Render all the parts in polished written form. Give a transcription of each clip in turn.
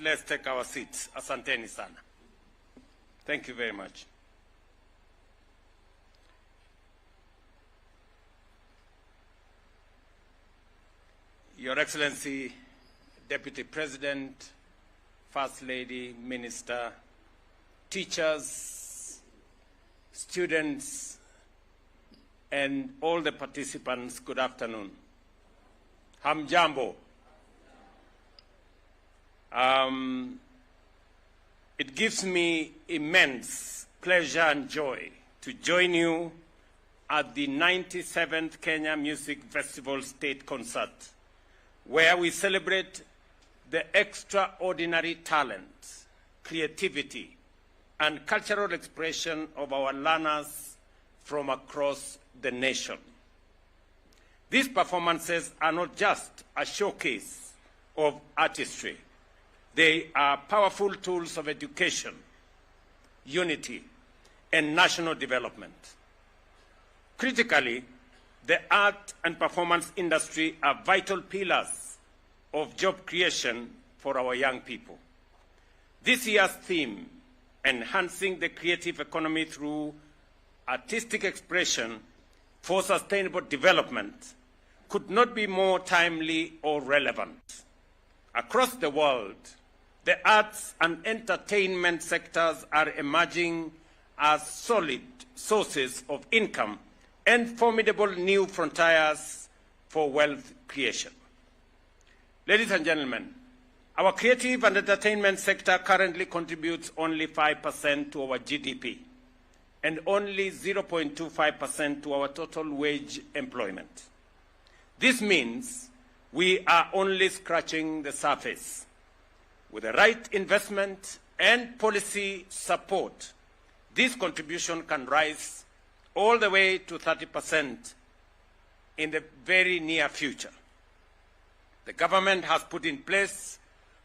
Let's take our seats. Asanteni sana. Thank you very much. Your Excellency, Deputy President, First Lady, Minister, teachers, students, and all the participants, good afternoon. Hamjambo. It gives me immense pleasure and joy to join you at the 97th Kenya Music Festival State Concert, where we celebrate the extraordinary talent, creativity, and cultural expression of our learners from across the nation. These performances are not just a showcase of artistry. They are powerful tools of education, unity, and national development. Critically, the art and performance industry are vital pillars of job creation for our young people. This year's theme, Enhancing the Creative Economy Through Artistic Expression for Sustainable Development, could not be more timely or relevant. Across the world, the arts and entertainment sectors are emerging as solid sources of income and formidable new frontiers for wealth creation. Ladies and gentlemen, our creative and entertainment sector currently contributes only 5% to our GDP and only 0.25% to our total wage employment. This means we are only scratching the surface. With the right investment and policy support, this contribution can rise all the way to 30% in the very near future. The government has put in place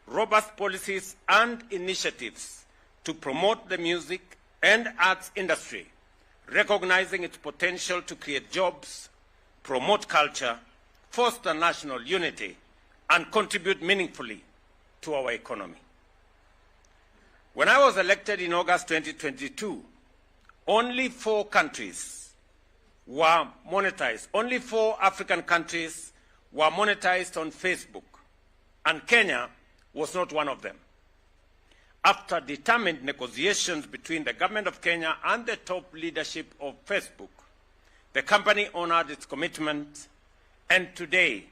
robust policies and initiatives to promote the music and arts industry, recognizing its potential to create jobs, promote culture, foster national unity, and contribute meaningfully to our economy. When I was elected in August 2022, only 4 countries were monetized. Only 4 African countries were monetized on Facebook, and Kenya was not one of them. After determined negotiations between the government of Kenya and the top leadership of Facebook, the company honored its commitment, and today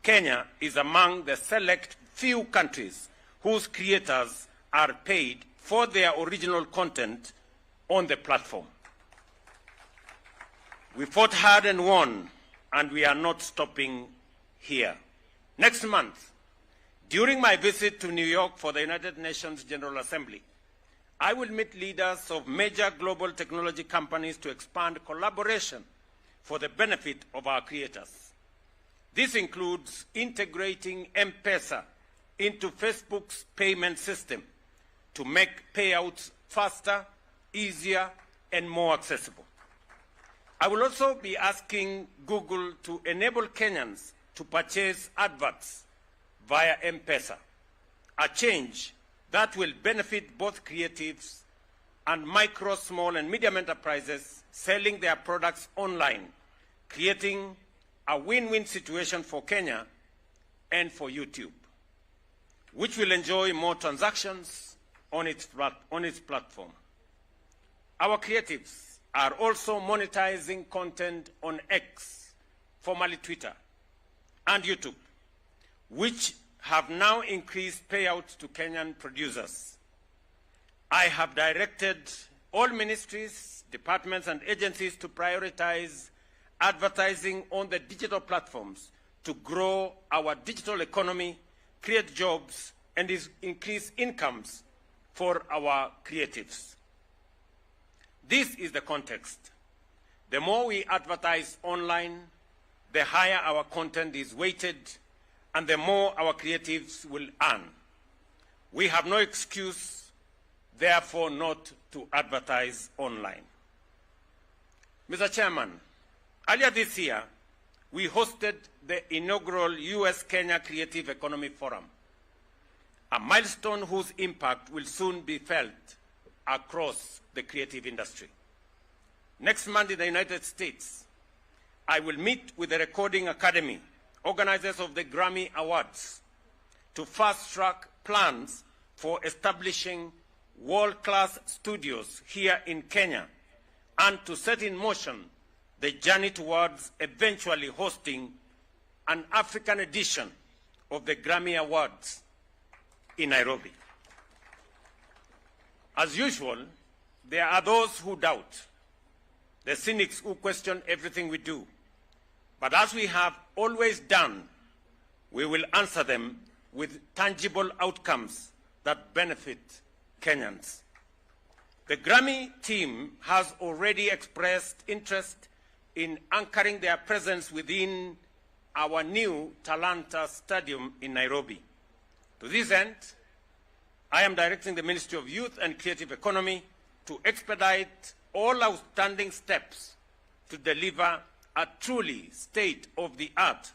Kenya is among the select few countries whose creators are paid for their original content on the platform. We fought hard and won, and we are not stopping here. Next month, during my visit to New York for the United Nations General Assembly, I will meet leaders of major global technology companies to expand collaboration for the benefit of our creators. This includes integrating M-Pesa into Facebook's payment system to make payouts faster, easier, and more accessible. I will also be asking Google to enable Kenyans to purchase adverts via M-Pesa, a change that will benefit both creatives and micro, small, and medium enterprises selling their products online, creating a win-win situation for Kenya and for YouTube, which will enjoy more transactions on its platform. Our creatives are also monetizing content on X, formerly Twitter, and YouTube, which have now increased payouts to Kenyan producers. I have directed all ministries, departments, and agencies to prioritize advertising on the digital platforms to grow our digital economy, create jobs, and increase incomes for our creatives. This is the context. The more we advertise online, the higher our content is weighted, and the more our creatives will earn. We have no excuse, therefore, not to advertise online. Mr. Chairman, earlier this year, we hosted the inaugural U.S.-Kenya Creative Economy Forum. a milestone whose impact will soon be felt across the creative industry. Next month in the United States, I will meet with the Recording Academy, organizers of the Grammy Awards, to fast-track plans for establishing world-class studios here in Kenya and to set in motion the journey towards eventually hosting an African edition of the Grammy Awards in Nairobi. As usual, there are those who doubt, the cynics who question everything we do. But as we have always done, we will answer them with tangible outcomes that benefit Kenyans. The Grammy team has already expressed interest in anchoring their presence within our new Talanta Stadium in Nairobi. To this end, I am directing the Ministry of Youth and Creative Economy to expedite all outstanding steps to deliver a truly state-of-the-art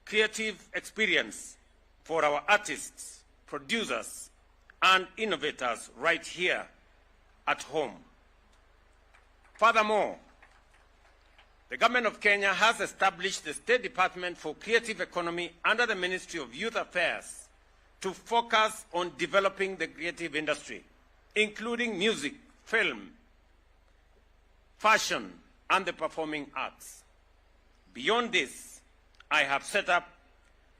creative experience for our artists, producers, and innovators right here at home. Furthermore, the Government of Kenya has established the State Department for Creative Economy under the Ministry of Youth Affairs to focus on developing the creative industry, including music, film, fashion, and the performing arts. Beyond this, I have set up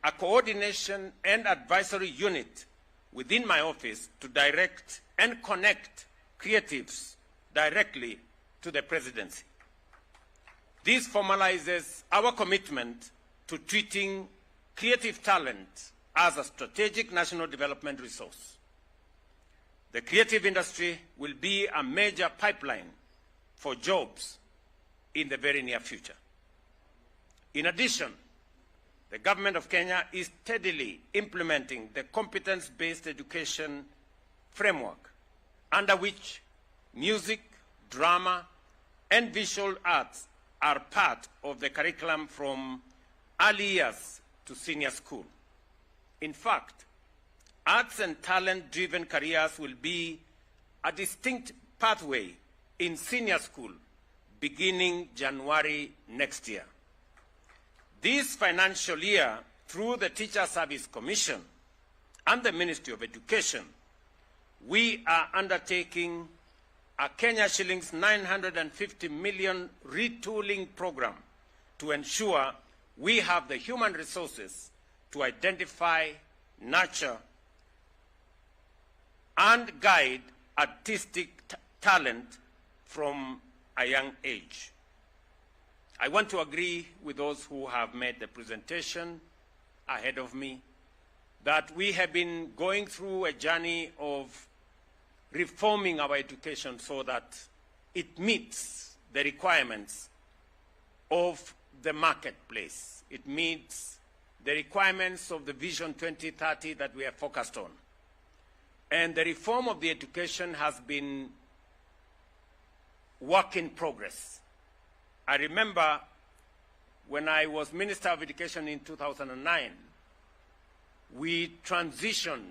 a coordination and advisory unit within my office to direct and connect creatives directly to the presidency. This formalizes our commitment to treating creative talent as a strategic national development resource. The creative industry will be a major pipeline for jobs in the very near future. In addition, the Government of Kenya is steadily implementing the competence-based education framework, under which music, drama, and visual arts are part of the curriculum from early years to senior school. In fact, arts and talent-driven careers will be a distinct pathway in senior school beginning January next year. This financial year, through the Teacher Service Commission and the Ministry of Education, we are undertaking a Kenya shillings 950 million retooling program to ensure we have the human resources to identify, nurture, and guide artistic talent from a young age. I want to agree with those who have made the presentation ahead of me that we have been going through a journey of reforming our education so that it meets the requirements of the marketplace. It meets the requirements of the Vision 2030 that we are focused on. And the reform of the education has been work in progress. I remember when I was Minister of Education in 2009, we transitioned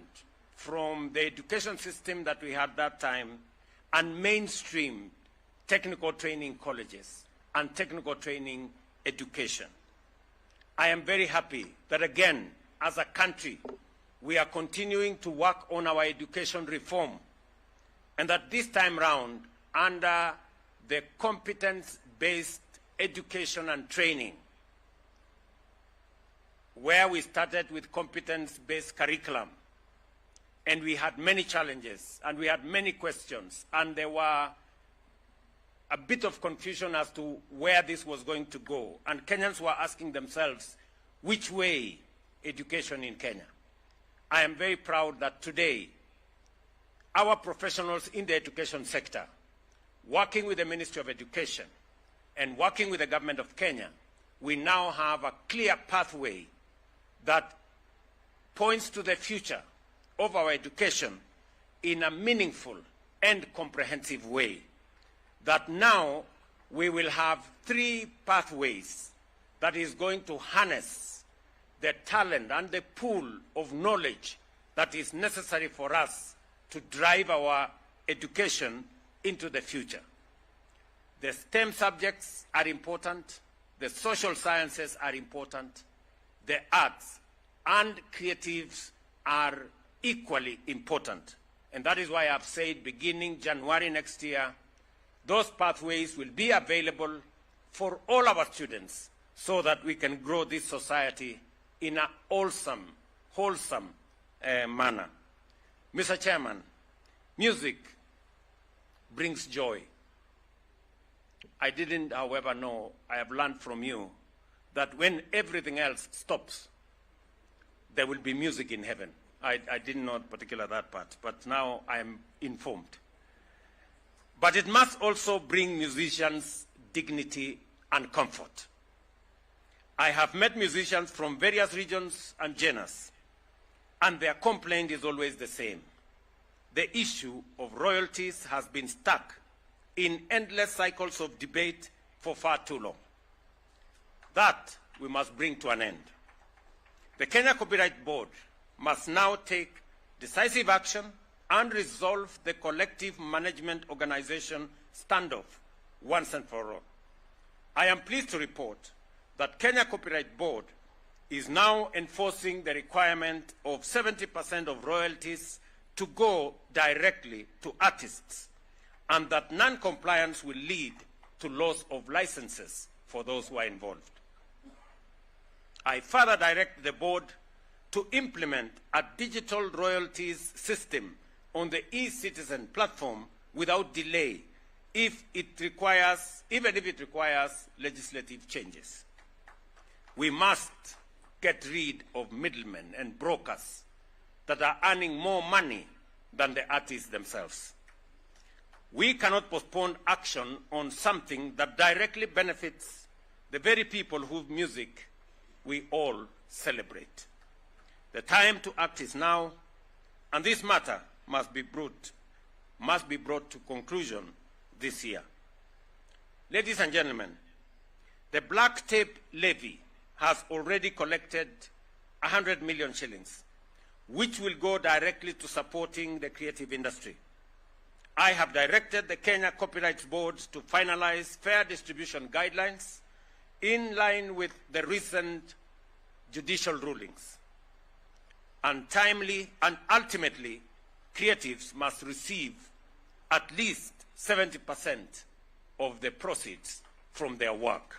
from the education system that we had that time and mainstreamed technical training colleges and technical training education. I am very happy that again, as a country, we are continuing to work on our education reform, and that this time round, under the competence-based education and training, where we started with competence-based curriculum, and we had many challenges, and we had many questions, and there were a bit of confusion as to where this was going to go, and Kenyans were asking themselves, which way education in Kenya? I am very proud that today, our professionals in the education sector, working with the Ministry of Education and working with the Government of Kenya, we now have a clear pathway that points to the future of our education in a meaningful and comprehensive way. That now we will have 3 pathways that is going to harness the talent and the pool of knowledge that is necessary for us to drive our education into the future. The STEM subjects are important, the social sciences are important, the arts and creatives are equally important. And that is why I've said beginning January next year, those pathways will be available for all our students so that we can grow this society in a wholesome manner. Mr. Chairman, music brings joy. I didn't, however, know, I have learned from you that when everything else stops, there will be music in heaven. I didn't know particularly that part, but now I am informed. But it must also bring musicians dignity and comfort. I have met musicians from various regions and genres, and their complaint is always the same. The issue of royalties has been stuck in endless cycles of debate for far too long. That we must bring to an end. The Kenya Copyright Board must now take decisive action and resolve the collective management organization standoff once and for all. I am pleased to report that Kenya Copyright Board is now enforcing the requirement of 70% of royalties to go directly to artists, and that non-compliance will lead to loss of licenses for those who are involved. I further direct the board to implement a digital royalties system on the e-citizen platform without delay, even if it requires legislative changes. We must get rid of middlemen and brokers that are earning more money than the artists themselves. We cannot postpone action on something that directly benefits the very people whose music we all celebrate. The time to act is now, and this matter must be brought to conclusion this year. Ladies and gentlemen, the black tape levy has already collected 100 million shillings, which will go directly to supporting the creative industry. I have directed the Kenya Copyright Board to finalize fair distribution guidelines in line with the recent judicial rulings. And ultimately, creatives must receive at least 70% of the proceeds from their work.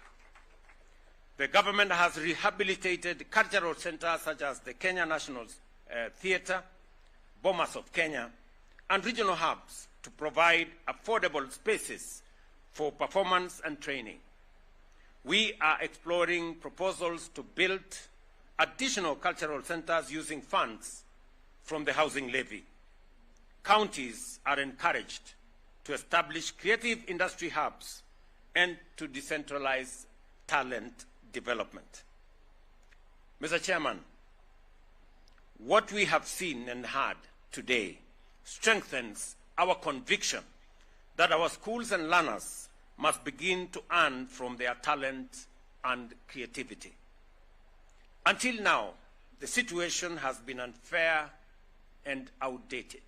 The government has rehabilitated cultural centers such as the Kenya National Theatre, Bomas of Kenya, and regional hubs to provide affordable spaces for performance and training. We are exploring proposals to build additional cultural centers using funds from the housing levy. Counties are encouraged to establish creative industry hubs and to decentralize talent development. Mr. Chairman, what we have seen and heard today strengthens our conviction that our schools and learners must begin to earn from their talent and creativity. Until now, the situation has been unfair and outdated.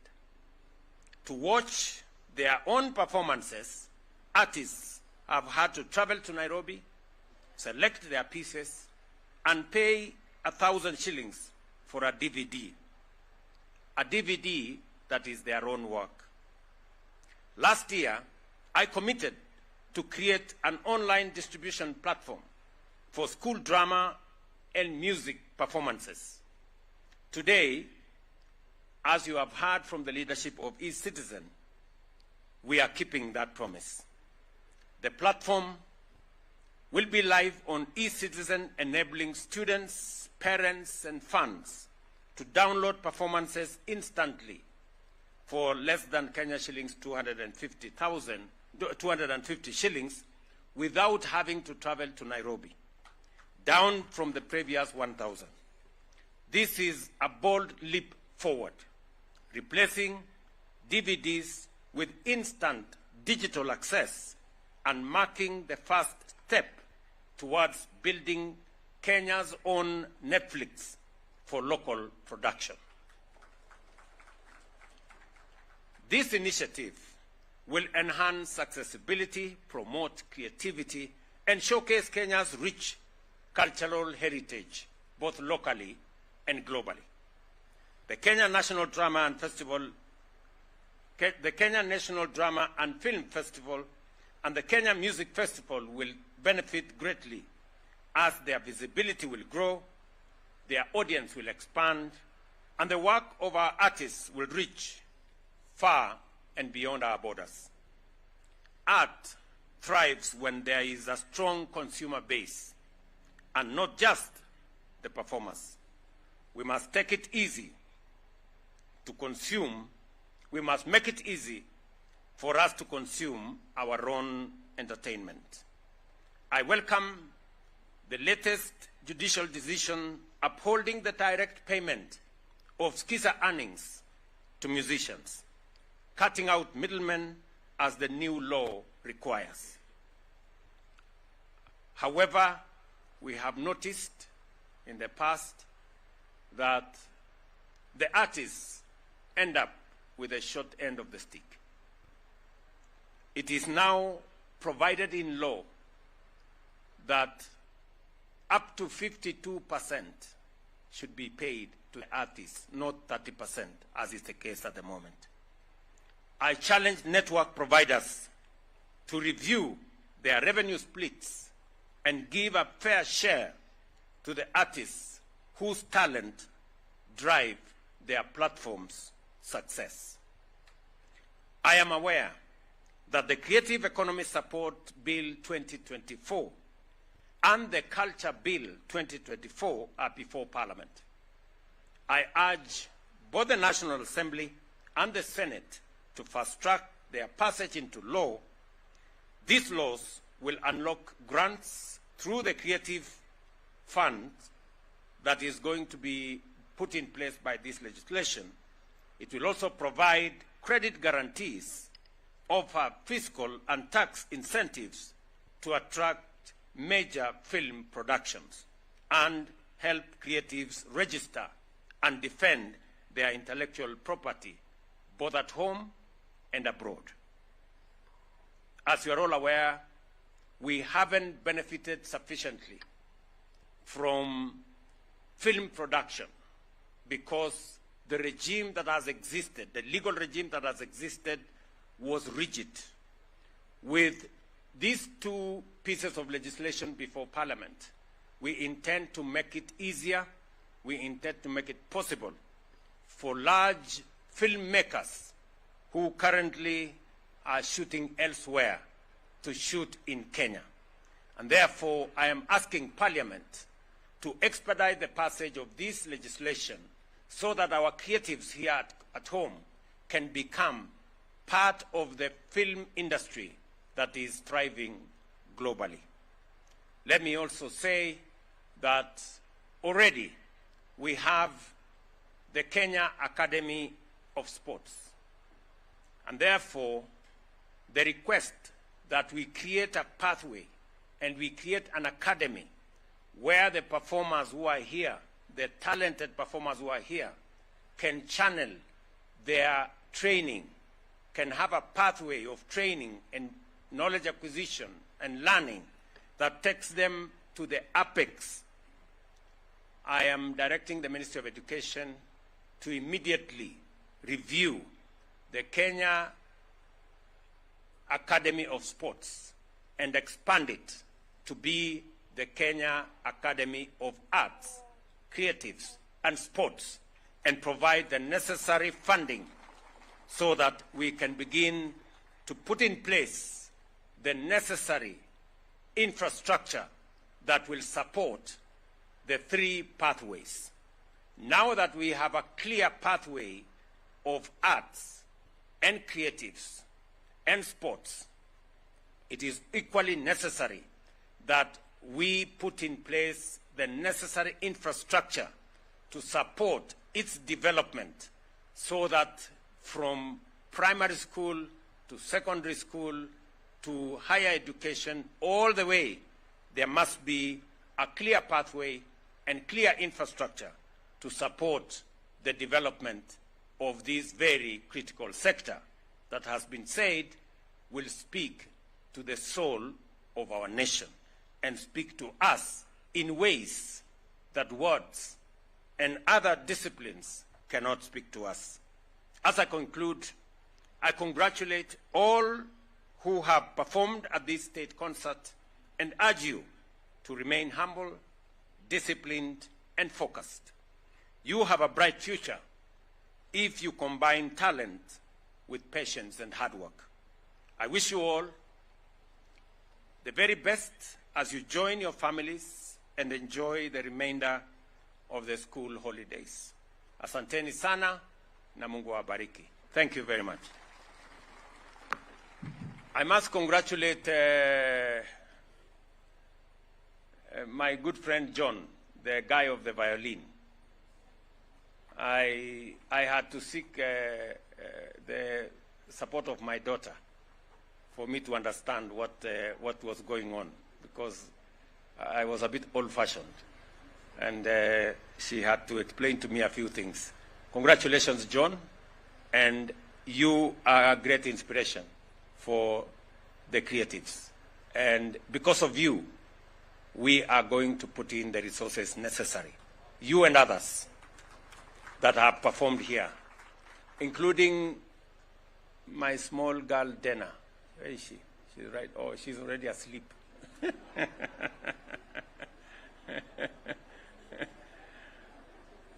To watch their own performances, artists have had to travel to Nairobi, select their pieces, and pay 1,000 shillings for a DVD that is their own work. Last year, I committed to create an online distribution platform for school drama and music performances. Today, as you have heard from the leadership of e-Citizen, we are keeping that promise. The platform will be live on e-Citizen, enabling students, parents, and fans to download performances instantly for less than Kenya shillings 250 shillings without having to travel to Nairobi, down from the previous 1,000. This is a bold leap forward, replacing DVDs with instant digital access and marking the first step towards building Kenya's own Netflix for local production. This initiative will enhance accessibility, promote creativity, and showcase Kenya's rich cultural heritage, both locally and globally. The Kenya National Drama and Film Festival and the Kenya Music Festival will benefit greatly as their visibility will grow, their audience will expand, and the work of our artists will reach far and beyond our borders. Art thrives when there is a strong consumer base, and not just the performers. We must take it easy to consume. We must make it easy for us to consume our own entertainment. I welcome the latest judicial decision upholding the direct payment of Skiza earnings to musicians, cutting out middlemen as the new law requires. However, we have noticed in the past that the artists end up with a short end of the stick. It is now provided in law that up to 52% should be paid to the artists, not 30%, as is the case at the moment. I challenge network providers to review their revenue splits and give a fair share to the artists whose talent drive their platform's success. I am aware that the Creative Economy Support Bill 2024 and the Culture Bill 2024 are before Parliament. I urge both the National Assembly and the Senate to fast-track their passage into law. These laws will unlock grants through the Creative Fund that is going to be put in place by this legislation. It will also provide credit guarantees, offer fiscal and tax incentives to attract major film productions, and help creatives register and defend their intellectual property, both at home and abroad. As you are all aware, we haven't benefited sufficiently from film production because the regime that has existed, the legal regime that has existed, was rigid. With these two pieces of legislation before Parliament, we intend to make it easier, we intend to make it possible for large filmmakers who currently are shooting elsewhere to shoot in Kenya. And therefore, I am asking Parliament to expedite the passage of this legislation so that our creatives here at home can become part of the film industry that is thriving globally. Let me also say that already we have the Kenya Academy of Sports. And therefore, the request that we create a pathway and we create an academy where the performers who are here, the talented performers who are here, can channel their training, can have a pathway of training and knowledge acquisition and learning that takes them to the apex. I am directing the Ministry of Education to immediately review the Kenya Academy of Sports and expand it to be the Kenya Academy of Arts, Creatives, and Sports, and provide the necessary funding so that we can begin to put in place the necessary infrastructure that will support the three pathways. Now that we have a clear pathway of arts and creatives and sports, it is equally necessary that we put in place the necessary infrastructure to support its development so that from primary school to secondary school to higher education, all the way, there must be a clear pathway and clear infrastructure to support the development of this very critical sector that has been said will speak to the soul of our nation and speak to us in ways that words and other disciplines cannot speak to us. As I conclude, I congratulate all who have performed at this state concert and urge you to remain humble, disciplined, and focused. You have a bright future if you combine talent with patience and hard work. I wish you all the very best as you join your families and enjoy the remainder of the school holidays. Asanteni sana na Mungu awabariki. Thank you very much. I must congratulate my good friend John, the guy of the violin. I had to seek the support of my daughter for me to understand what was going on, because I was a bit old-fashioned, and she had to explain to me a few things. Congratulations, John, and you are a great inspiration for the creatives. And because of you, we are going to put in the resources necessary, you and others that have performed here, including my small girl, Dana. Where is she? She's right. Oh, she's already asleep.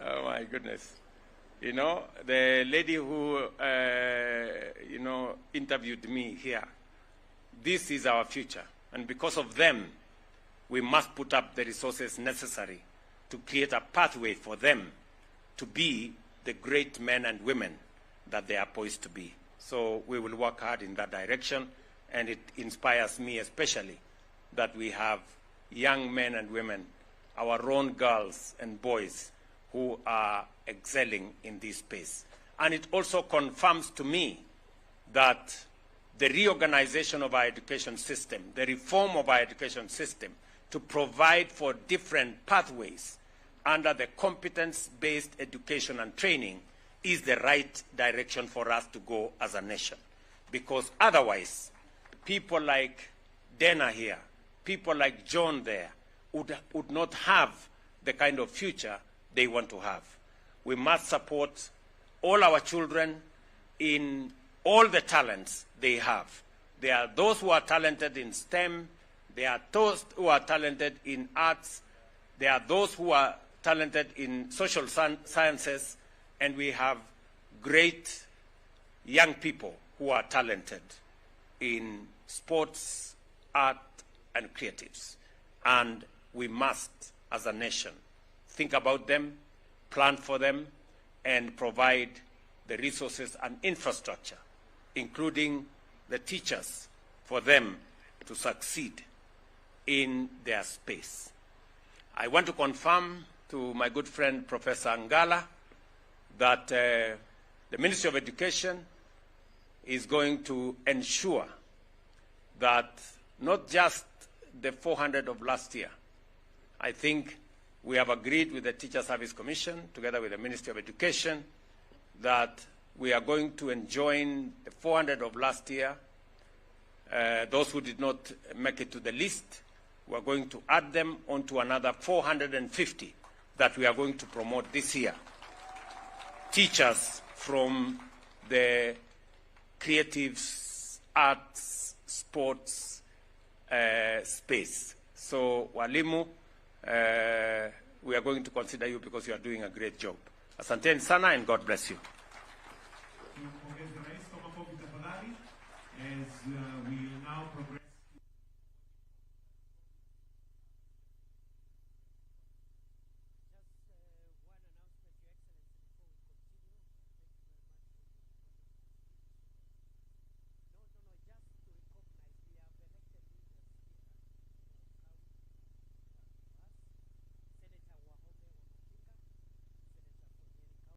Oh, my goodness. You know, the lady who, interviewed me here, this is our future. And because of them, we must put up the resources necessary to create a pathway for them to be the great men and women that they are poised to be. So we will work hard in that direction, and it inspires me especially that we have young men and women, our own girls and boys, who are excelling in this space. And it also confirms to me that the reorganization of our education system, the reform of our education system, to provide for different pathways under the competence-based education and training is the right direction for us to go as a nation. Because otherwise, people like Dana here, people like John there, would not have the kind of future they want to have. We must support all our children in all the talents they have. There are those who are talented in STEM, there are those who are talented in arts, there are those who are talented in social sciences, and we have great young people who are talented in sports, art, and creatives. And we must, as a nation, think about them, plan for them, and provide the resources and infrastructure, including the teachers, for them to succeed in their space. I want to confirm to my good friend Professor Ngala that the Ministry of Education is going to ensure that not just the 400 of last year. I think we have agreed with the Teacher Service Commission, together with the Ministry of Education, that we are going to enjoin the 400 of last year. Those who did not make it to the list, we are going to add them onto another 450 that we are going to promote this year. Teachers from the creatives, arts, sports space. So, walimu, we are going to consider you because you are doing a great job. Asanteni sana, and God bless you.